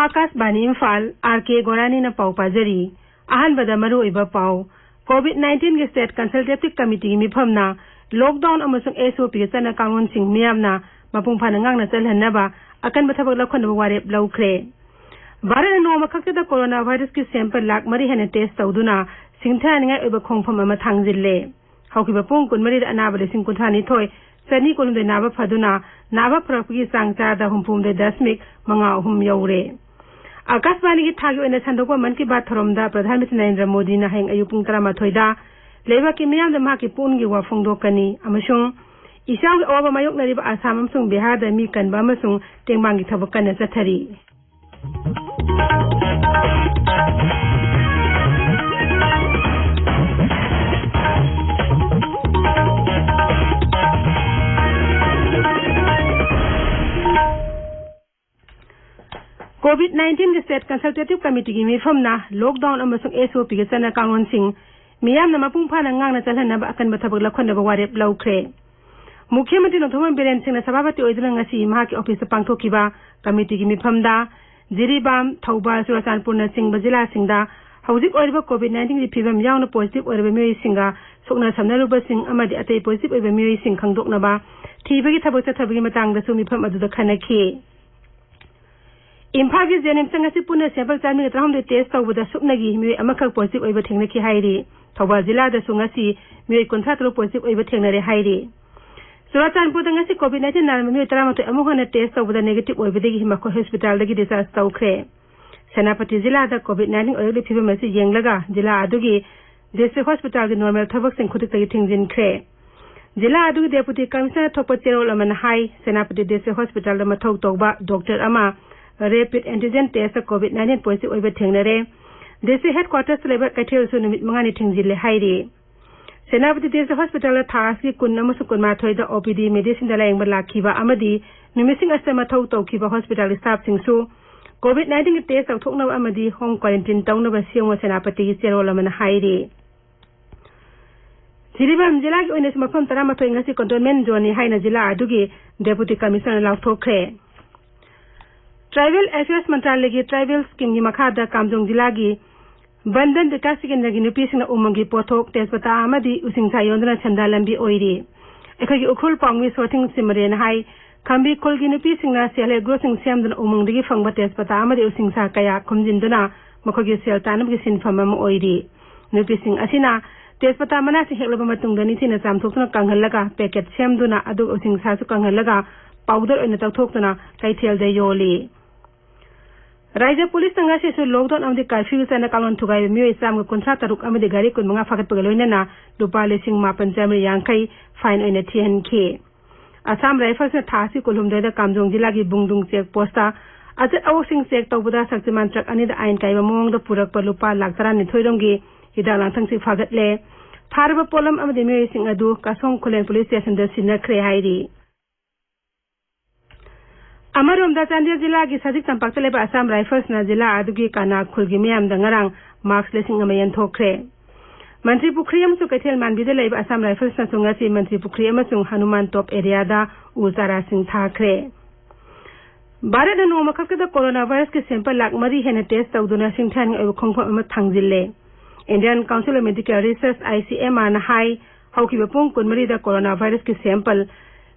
Akashvani Imphal R K गोरानी न पाउ पाजरी अहनबदा मरु इबा पाउ कोविड-19 के स्टेट कंसल्टेटिव कमिटी मिफमना लॉकडाउन अमसुंग एसओपी के चना कानून सिंह मियामना मपुंग फाना ngang चलहनबा अकन बथबक लखनब वारेप लौख्रे भारत नोमा खक्तदा कोरोना वायरस की सैंपल लाख मरी हेने टेस्ट तौदुना सिंथानिंगा इबा खोंगफम अमा थांगजिल्ले हौकिबा पुंग कुनमरी अनाबा लिसिंग कुंथानी थोय चनी कुनुदे नाबा फदुना नाबा फरकगी चांग चादा हुमपुमदे दशमिक मंगा हुम यौरे आकाशवाणी की थागी ओइना संदोकवा मन की बात थरोमदा प्रधानमंत्री नरेंद्र मोदी ना हेंग अयु पुंग 13 लेबा की मियाम मा की पुनगी वा फोंदोकनी अमसुंग इसाव के ओबा मायोक नरिबा आसाम अमसुंग बिहार दा मी कनबा अमसुंग टेंगबांगी थबक कन्ना चथरी कोविड-19 के स्टेट कंसल्टेटिव कमिटी की मिफमना लॉकडाउन अमसुंग एसओपी के चना कानून सिंह मियाम न मपुंग फाना ngang चलहनबा अकन बथबक लखनब वारेप लौख्रे मुख्यमंत्री नोथोमन बिरेन सिंह सभापति ओइदुना ngasi मा की ऑफिस पांगथोकिबा कमिटी की मिफमदा जिरीबाम थौबा चुराचानपुर न सिंह जिला सिंहदा हौजिक ओइरबा कोविड-19 की फिबम यावना पॉजिटिव ओइरबा मियोय सिंगा सोकना समनरुबा सिंह अमदि अतै पॉजिटिव ओइबा मियोय सिंह खंगदोकनबा थीबगी थबक चथबगी मतंग दसु मिफम अदुदा खनखि इम्फाल की जेनिम संगसी पुनः सैंपल चार्मी तरहम टेस्ट तौबदा सुपनगी मियोय अमखक पॉजिटिव ओइबा थेंगनखि हाइरि थौबा जिला दा सुंगसी मियोय 53 पॉजिटिव ओइबा थेंगनरे हाइरि चुराचानपुर दंगसी कोविड-19 नाम मियोय 13 अमुहन टेस्ट तौबदा नेगेटिव ओइबदगी मखो हॉस्पिटल दगी डिस्चार्ज तौख्रे सेनापति जिला दा कोविड-19 ओइबा फिबम असी येंगलगा जिला अदुगी डिस्ट्रिक्ट हॉस्पिटल की नॉर्मल थबक सिंह खुदिक थिंगजिनख्रे जिला अदुगी डेपुटी कमिश्नर थोप चेरोल अमन हाई सेनापति डिस्ट्रिक्ट हॉस्पिटल दा मथौ तौबा डॉक्टर अमा रेपिड एंटीजन टेस्ट कोविड-19 पॉजिटिव ओइबा थेंगनरे डिस्ट्रिक्ट हेडक्वार्टर्स लेबर कैथेल नुमित मंगानी थिंगजिले हाइरि सेनापति डिस्ट्रिक्ट हॉस्पिटल थास की कुन अमसु कुनमाथोय दा ओपीडी मेडिसिन दा लायंग लाखिबा अमदी नुमिसिंग असे मथौ तौखिबा हॉस्पिटल स्टाफ सिंगसु कोविड-19 के टेस्ट तौथोकनब अमदी होम क्वारंटाइन तौनबा सियंग सेनापति की चेरोल अमन हाइरि जिरीबाम जिला की ओइनस मफम 13 ngasi कंटोनमेंट जोन नि हाइना जिला अदुगी डेपुटी कमिश्नर लाउथोख्रे ट्राइबल अफेयर्स मंत्रालय की ट्राइबल स्कीम की मखादा कामजोंग जिला की बंधन विकास केंद्र की नुपीसिंग उमंगी पोथोक तेजपता अमदी उसिंगसा योजना छंदा लंबी ओइरी एखगी उखुल पांगवी सोथिंग सिमरेन हाई खंबी खुल की नुपीसिंग सेल ग्रोसिंग सेमदन उमंगदगी फंगबा तेजपता अमदी उसिंगसा कया खुमजिंदुना मखोगी सेल तानबगी सिनफम अम ओइरी नुपीसिंग असिना तेजपता मना से हेलबा मतुंगदा निथिना चामथोकना कंगहलगा पैकेट सेमदुना अदु उसिंगसा सु कंगहलगा पाउडर ओइना तौथोकना कैथेल दे योली राज्य पुलिस संघ से लॉकडाउन अमदी कर्फ्यू चना कानून थुगाई मियोय चाम 53 अमदी गाड़ी 15 फागतपग लोइनना रुपा 5,950 फाइन ओइना थिहनखि असम राइफल्स थासी कोलुमदे कामजोंग जिला की बुंगदुंग चेक पोस्ट अजत अवसिंग चेक तौबदा सक्तिमान ट्रक अनिद आइन काइबा मोंग पुरक रुपा 1,30,000 की हिदा लांथंगसी फागतले फारब पोलम अमदी मियोय सिंग अदु कासोंग खुलेन पुलिस स्टेशन द सिनख्रे हाइरि अमरोमदा चांदियल जिला की सजिक तंपाक लेबा असम राइफल्स ना जिला अदुगी काना खुलगी मियाम दंगरांग मार्क्स लेसिंग अमयन थोख्रे मंत्री पुखरी अमसु कैथेल मानबिदे लेबा असम राइफल्स ना सुंगासी मंत्री पुखरी अमसुंग हनुमान टॉप एरिया दा उजारा सिंह थाख्रे भारत नोमा खक्तदा कोरोना वायरस के सैंपल लाख मरी हेने टेस्ट तौदुना सिंथान ओइ खोंगफम अम थांगजिल्ले Indian council of medical research ICMR ना हाई हौकिबा पुंग कुनमरी दा कोरोना वायरस के सैंपल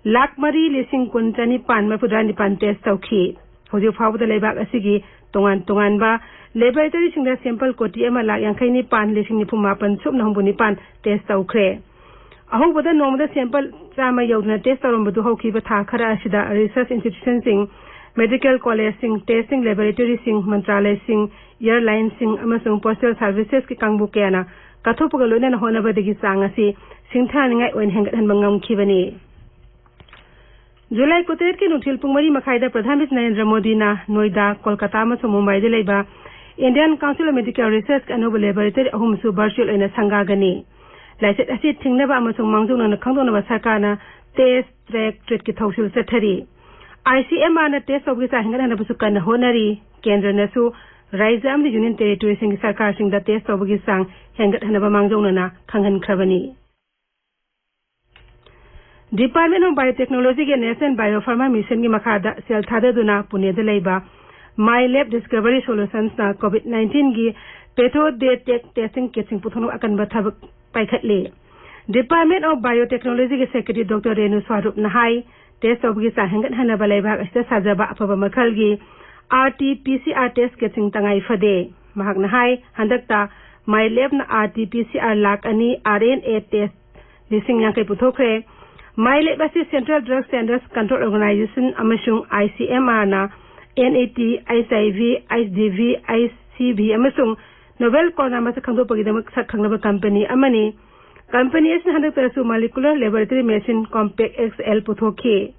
लाख मरी लिसिंग कुन चनिपान मफुदा निपान टेस्ट तौखि हौजिक फावदा लेबाक असिगी तोंगान तोंगानबा लेबोरेटरी सिंगदा सैंपल कोटी अमा lakh 52 लिसिंग 9 Subna निपान test तौख्रे अहोबदा नोमदा sample Chama यौदना test तौरमबदु हौखिबा था खरा असिदा रिसर्च इंस्टीट्यूशन सिंग मेडिकल कॉलेज सिंग टेस्टिंग लेबोरेटरी सिंग मंत्रालय सिंग एयरलाइन सिंग अमसुंग पोस्टल सर्विसेस की कांगबु केना कथोपग लोइना होनबदगी चांगसी सिंथानिंगाय ओइन हेंगतहन मंगमखिबनी जुलाई कुतेर के नुथिल पुंगमरी मखाइदा प्रधानमंत्री नरेंद्र मोदी ना नोएडा कोलकाता मसु मुंबई दे लेबा Indian council of medical research अनोब लेबोरेटरी अहुमसु वर्चुअल ओइना संगागनी लाइसेट असी थिंगनबा अमसु मांगजुंगना खंगदोनबा सरकारना टेस्ट ट्रैक ट्रीट की थौसिल चथरी ICMR ना टेस्ट ऑफ गिसा हेंगनबसु कन होनरी केंद्र नसु राज्य अमदी यूनियन टेरिटरी सिंग सरकार सिंग दा टेस्ट ऑफ गिसा हेंगनबा मांगजुंगना खंगहनख्रबनी डिपार्टमेंट ऑफ बायोटेक्नोलॉजी के नेशनल बायोफार्मा मिशन की मखादा सेल थादुना पुणे द लेबा My Lab Discovery Solutions na COVID-19 gi petho de testing kitsing puthono akan bathabak paikhatle Department of Biotechnology ke Secretary Dr. Renu Swarup nahai test of gi sahangat hana balai bhag asta sajaba apaba makhal gi RT-PCR test kitsing tangai fade mahak nahai handakta My Lab na RT-PCR lak ani RNA test lising yang kai puthokre My Lab asi Central Drug Standards Control Organization amasung ICMR na NAT, HIV, ISDV, ICV amasung novel coronavirus khangdo pagidamak sakhangnaba company amani company asin handakta molecular laboratory machine compact XL puthokhi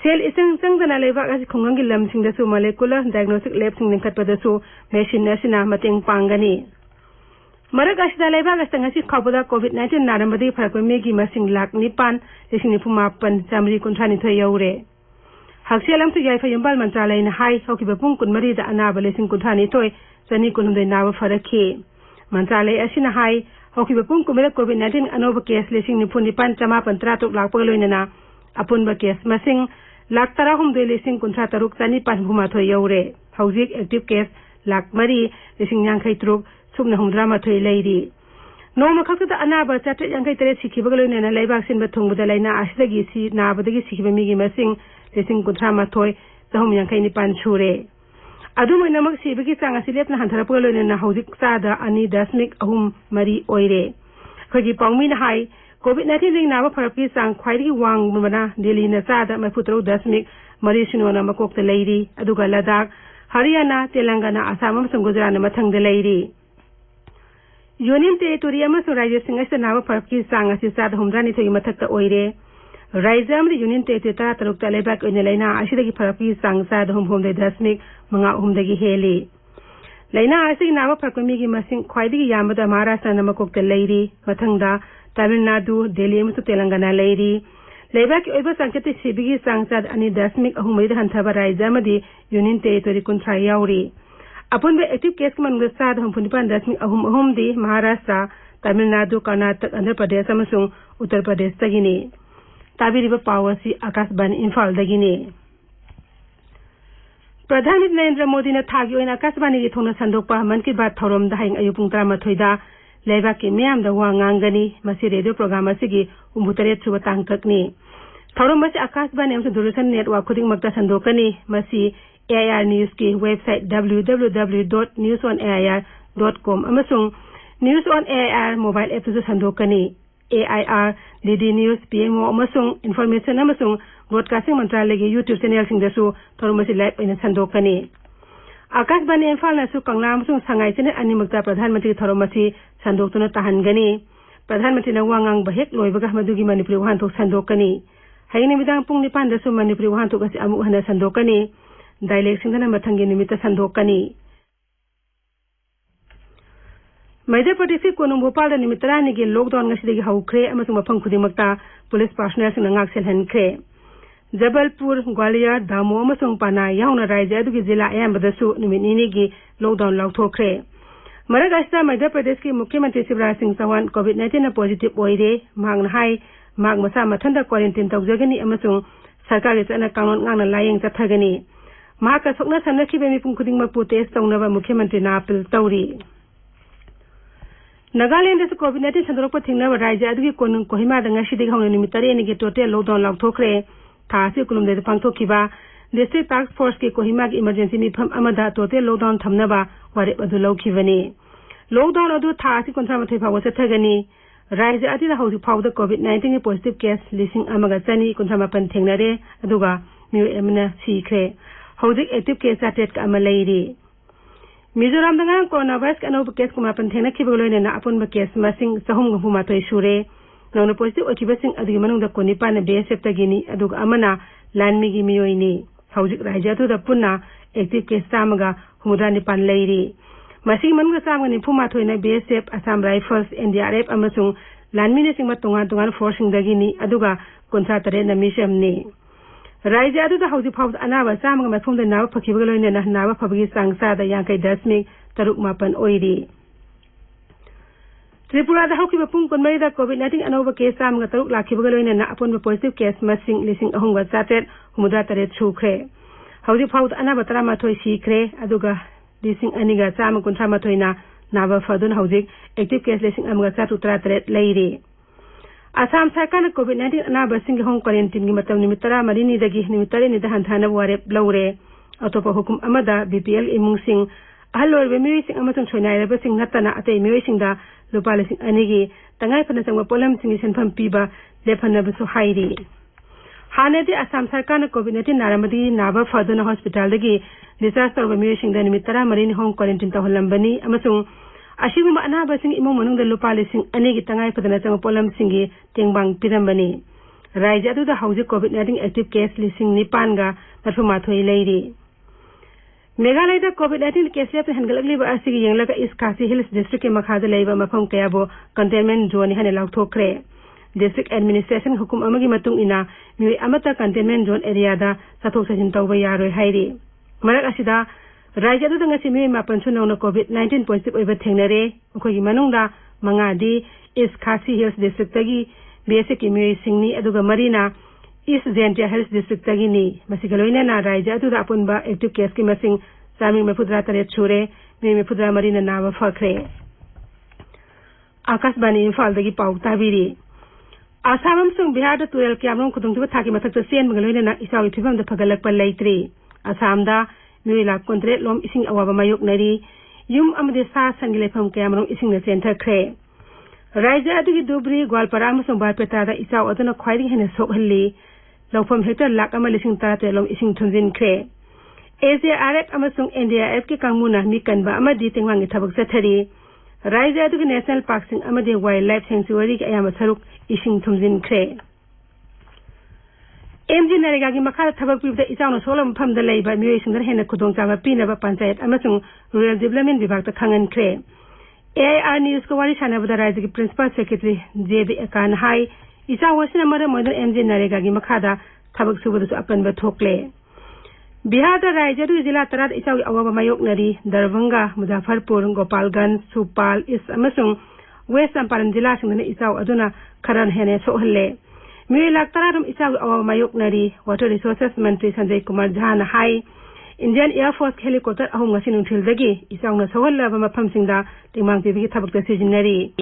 cell isang sangdana leba asi khungangi lamsing da su molecular diagnostic lab sing ningkhatpada su machine asina mateng pangani Marak asida leba gastangasi khabuda COVID-19 naramadi pharakme gi masing lak nipan lising nipumapan jamri kunthani thoi yaure Haksialam tu yaifa Imphal Mantralay na hai hokiba pung kunmari da anaba lising kunthani thoi sani kunumday nawa farakhi Mantralay asina hai hokiba pung kumira COVID-19 anoba case lising nipunipan chamapan tratuk lak pagaloy na apunba case masing lak tarahum de lising kuntra taruk sani pan huma thoi yaure haujik active case lak mari lising yangkai truk subna humdrama thoi leiri Noma khakta anaba chatret yangkai tere sikhibagaloy na laibak sin bathung budalai na asidagi si nabadagi sikhiba migi masing lising kuntra mathoi sahum yangkai nipan chure adumai namak sibagi sanga silep na hantharapagaloi na haujik sada ani dasmik ahum mari oire khogi pawmi na hai COVID-19 ring naba pharapki sang khwairi wang bana Delhi na sada mafutro dasmik mari sinona makokta leiri aduga Ladakh Haryana Telangana Assam amsung Gujarat na mathang de leiri Union Territory amsung Rajya Singh naba pharapki sang asi sada humrani thogi mathakta oire Raizam the Union Territory ta taruk talebak inelaina asidagi pharapki sang sada hum de dasmik manga humdagi heli Laina asig nawa pharkumi gi masing khwaidigi yamada Maharashtra na makokta leiri mathangda Tamil Nadu Delhi amsung Telangana leiri Laibak oiba sangkati sibigi sangsad ani dasmik ahumai hanthaba Raizamadi Union Territory kuntra yauri Apunbe active case man sad humpunipan dasmik ahum di Maharashtra Tamil Nadu Karnataka Andhra Pradesh amasung Uttar Pradesh tagini Tabiriba Pawasi Akashbani Imphal dagini Pradhan Narendra Modi na thagi oina Akashbani gi thona sandokpa man ki baat thorom da haing ayupung 13 da leba ki miyam da wa ngangani masi radio program asigi umbutare chuba tangkakni thorom masi Akashbani amsa Dursan network khuding makta sandokani masi AIR News ki website www.newsonair.com amasung News on AIR mobile app su sandokani AIR DD News PMO amasung information amasung broadcasting mantralay gi YouTube channel sing dasu thormasi live ina sandokani Akashbani Imphal na su kangla amasung sangai channel animakta Pradhan Mantri thormasi sandoktuna tahangani Pradhan Mantri na wangang bahek loibaga madugi Manipuri wahan thok sandokani haini midang pung nipan dasu Manipuri wahan thok asi amu hana sandokani dialect sing na mathangi nimita sandokani Madhya Pradesh Konum Bhopal Nimitrani ge lockdown ngasidagi haukre amasung mafang khudimakta police personnel sing ngak selhan kre Jabalpur Gwalior Damo amasung Pana yauna Rajya adugi jila ayambadasu nimitini gi lockdown lauthokre Maragasta Madhya Pradesh ki Mukhyamantri Shivraj Singh Chauhan COVID-19 na positive oire magna hai mag masa mathanda quarantine tawjagani amasung sarkar ge chana kangon ngana layeng chathagani mahaka sokna sanakhi bemi pung khuding mapu test tawnaba Mukhyamantri na appeal tawri Nagaland is COVID-19 sandropa thingnaba Rajya adugi konung Kohima da ngasidagi hauna nimitare ni ge total lockdown lauthokre thasi kulumde pangthokhiba district task force ke Kohima gi emergency mifam amada total lockdown thamnaba ware adu laukhibani lockdown adu thasi kontramathai phawa chathagani Rajya adila hausi phawda COVID-19 ge positive case lising amaga chani kontramapan thengnare aduga new emna sikre haudik active case atet ka amalairi Mizoram dangang coronavirus kanob case kumapan thengna khibagloina na apunba case masing sahum gumma toy sure nongna positive okibasing adugi manungda konipa na BSF tagini aduga amana lanmi gi miyoini haujik Rajya tu da punna active case tamaga humudani pan leiri masing manungda samgani phuma thoina BSF Assam Rifles NDRF amasung lanmi ne singma tongan forcing dagini aduga konsa tare na mishamni Rajya adu da hausi phawd anaba samanga mathumda nawa phakibagaloina na nawa phabagi sangsa da yankai dasmik taruk mapan oiri Tripura da haukiba pung konmari da COVID-19 anoba case samanga taruk lakhibagaloina na apunba positive case masing lising ahunga chatet humuda tare chukre hauji phawd anaba taramathoi sikre aduga lising aniga chama kunthamathoi naba fadun hauji active case lising amaga chatu 33 leiri Assam sarkar COVID-19 anaba singi home quarantine gi matam nimit 13 dagi nimit 3 da hanthana warep lawre atopa hukum amada BPL imung sing ahalor bemi sing amatong choinai reba sing natana atei mi sing da lupa lising anigi tangai phana changwa polam sing senpham piba lephana bu so hairi hanedi Assam sarkar COVID-19 naramadi naba faduna hospital dagi disaster bemi sing da nimit 13 home quarantine ta holambani amasung Ashiguma anaba sing imong manung da lupa lising anigi tangai phana changwa polam singi tengbang pirambani Raija adu da hauji COVID-19 active case lising nipan ga tarfuma thoi leiri Meghalaya da COVID-19 case lep hangalagli ba asigi yenglaga East Khasi Hills district ke makhada leiba mafam kayabo containment zone hane laukthokre district administration hukum amagi matung ina mi amata containment zone area da sathok sajin tawba yaroi hairi marak asida Raija adu da ngasi mi mapan sunona COVID-19 positive oiba thengnare ukhogi manungda mangadi East Khasi Hills district tagi basic mi singni aduga marina East Zentia Hills district tagi ni masigaloina na Raija adu da apunba active case ki masing sami mefudra tare chure mi mefudra marina nawa fakre Akashbani Imphal dagi pau tabiri Asam sung Bihar da tuel kyamrong khudung tiba thaki mathak to sen mangaloina na isawi thibam da phagalak pa leitri Assam da Nuila kontre lom ising awaba mayok nari yum amade sa sangile pham kyamrong ising na center kre Raija adu dubri gwalpara amasung barpeta da isaw aduna khwairi hene sokhalli lawpham hector lak ama lising ta lom ising thunjin kre AJRF amasung NDRF ki kangmuna mi kanba amadi tengwangi thabak sathari Raija adu national park sing amade wildlife sanctuary ki ayama saruk ising thunjin kre MG Narega gi makhala thabak pibda isawna solam pham da leiba mioi singdar hena khudong chama pinaba panchayat amasung rural development vibhag ta khangan kre AIR news ko wari sana bada Raija gi principal secretary JB Akan hai isa wasina mara modern MG Narega gi makhada thabak subadu apan ba thokle Bihar da Raija du jila tarat isa gi awaba mayok nari Darbhanga Muzaffarpur Gopalganj Supal is amasung West Champaran jila singna isa aduna kharan hene sohalle Mi laktaram isa awaba mayok nari water resources mantri Sanjay Kumar Jha hai Indian Air Force helicopter ahum ngasin unthil dagi isawna sohalla ba mafam singda tingmang tibi thabak ta sijinari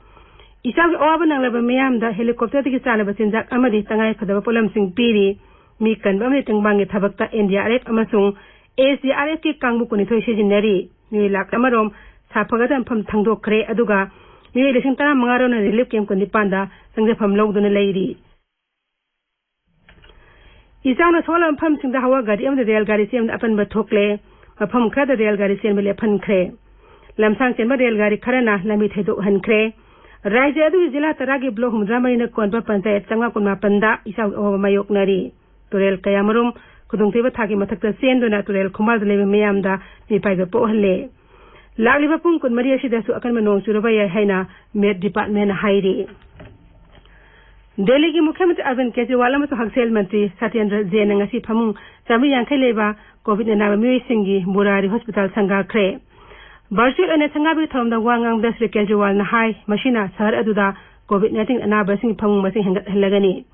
isaw awaba nanglaba miyam da helicopter dagi chalaba sinjak amadi tangai phadaba polam sing piri mi kanba amni tingmang gi thabak ta NDRF amasung ASDRF ki kangbu kuni thoi sijinari mi laktamarom saphaga dam pham thangdokre aduga mi lesing tara mangaro na relief camp kuni panda sangje pham logduna leiri Isawna solam pham singda hawa gari amda rail gari sem apan ba thokle pham khada rail gari sem bele phan khre lamsang chen ba rail gari kharana lami thaido han khre Raija adu jila taragi block humdramarina konpa panchayat changwa kunma panda isaw awaba mayok nari turel kayamarum khudung tiba thaki mathakta senduna turel khumar lebe miyam da mi paiga po halle lagliba pung kun mari asida su akan manong suraba ya haina med department hairi Delhi ki Mukhyamantri Arvind Kejriwal amasu Haksel Mantri Satyendra Jain ngasi phamung chami yankhai leba COVID-19 mioi singi Burari Hospital sanga khre virtual ane sanga bi thomda wangang da Sri Kejriwal na hai machina sahar aduda COVID-19 anaba sing phamung masing hangat halagani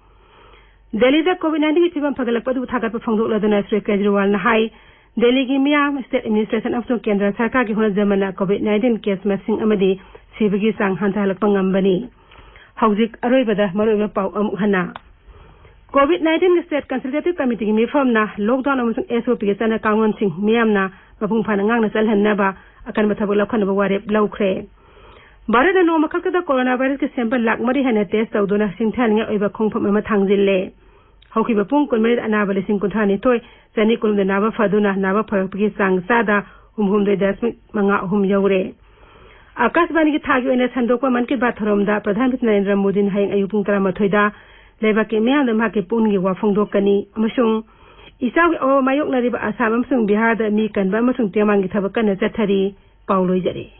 Delhi da COVID-19 ki thibam phagalak padu thagat pa phongdok laduna Sri Kejriwal na hai Delhi ki Miyam State Administration of Kendra Sarkar ki hona jamana COVID-19 case masing amadi sibagi sang hantalak pangambani Hauzik aroibada maroiba pau amuk hana COVID-19 State Consultative Committee mi formna lockdown amusung SOP ke sana kangon sing miyamna mapung phana ngang na salhan na ba akan mathabuk lakhan ba ware blaukhre barada no makhakada coronavirus ke sample lak mari hana test tawduna singthal nge oiba khongpham ama thangjille hauki ba pung konmeri anaba le sing kunthani toy jani kulum de naba faduna naba phakpi sang sada humhum de dasmik manga hum yaure Akashbani ki thagi oina sandokwa man ki baat tharomda Pradhan Mantri Narendra Modi hayang ayupung taramathoy da leba ke miyam da mahake pungi wa phongdokani amasung isaw gi awa mayok nariba Assam amasung Bihar da mi kanba amasung temang gi thabakan na chathari pauloi jare